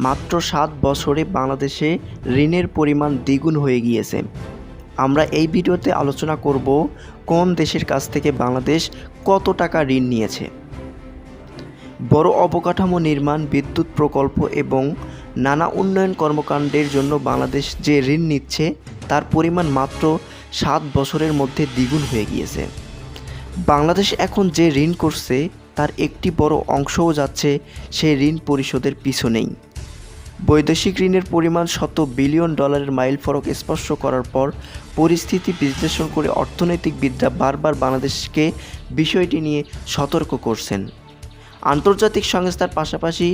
মাত্র 7 বছরে বাংলাদেশে ঋণের পরিমাণ দ্বিগুণ হয়ে গিয়েছে। আমরা এই ভিডিওতে আলোচনা করব কোন দেশের কাছ থেকে বাংলাদেশ কত টাকা ঋণ নিয়েছে। বড় অবকাঠামো নির্মাণ, বিদ্যুৎ প্রকল্প এবং নানা উন্নয়ন কর্মকাণ্ডের জন্য বাংলাদেশ যে ঋণ নিচ্ছে তার পরিমাণ মাত্র 7 বছরের মধ্যে দ্বিগুণ হয়ে গিয়েছে। বাংলাদেশ এখন যে ঋণ করছে তার একটি বড় অংশও যাচ্ছে সেই ঋণ পরিশোধের পিছনেই। বৈদেশিক ঋণের পরিমাণ শত বিলিয়ন ডলারের মাইলফলক স্পর্শ করার পর পরিস্থিতি বিশ্লেষণ করে অর্থনৈতিকবিদরা বারবার বাংলাদেশকে বিষয়টি নিয়ে সতর্ক করছেন। আন্তর্জাতিক সংস্থার পাশাপাশি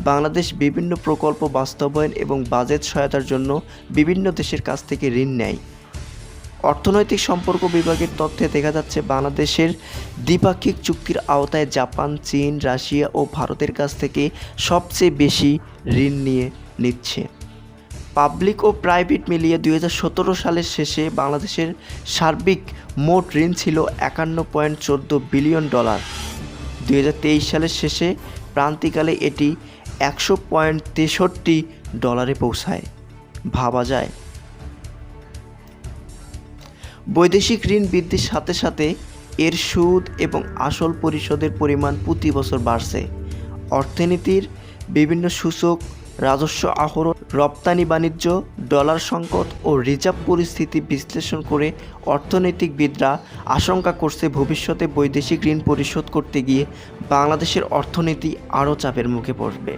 বাংলাদেশ বিভিন্ন প্রকল্প বাস্তবায়ন এবং বাজেট সহায়তার জন্য বিভিন্ন দেশের কাছ থেকে ঋণ নেয়। অর্থনৈতিক সম্পর্ক বিভাগের তথ্যে দেখা যাচ্ছে বাংলাদেশের দ্বিপাক্ষিক চুক্তির আওতায় জাপান, চীন, রাশিয়া ও ভারতের কাছ থেকে সবচেয়ে বেশি ঋণ নিচ্ছে। পাবলিক ও প্রাইভেট মিলিয়ে 2017 সালের শেষে বাংলাদেশের সার্বিক মোট ঋণ ছিল 51.14 বিলিয়ন ডলার। 2023 সালের শেষে প্রান্তিকালে এটি 100.63 ডলারে পৌঁছায়। ভাবা যায়। বৈদেশিক ঋণ বৃদ্ধির সাথে সাথে এর সুদ এবং আসল পরিশোধের পরিমাণ প্রতি বছর বাড়ছে। অর্থনীতির বিভিন্ন সূচক, রাজস্ব আহরণ, রপ্তানি বাণিজ্য, ডলার সংকট ও রিজার্ভ পরিস্থিতি বিশ্লেষণ করে অর্থনীতিবিদরা আশঙ্কা করছে ভবিষ্যতে বৈদেশিক ঋণ পরিশোধ করতে গিয়ে বাংলাদেশের অর্থনীতি আরও চাপের মুখে পড়বে।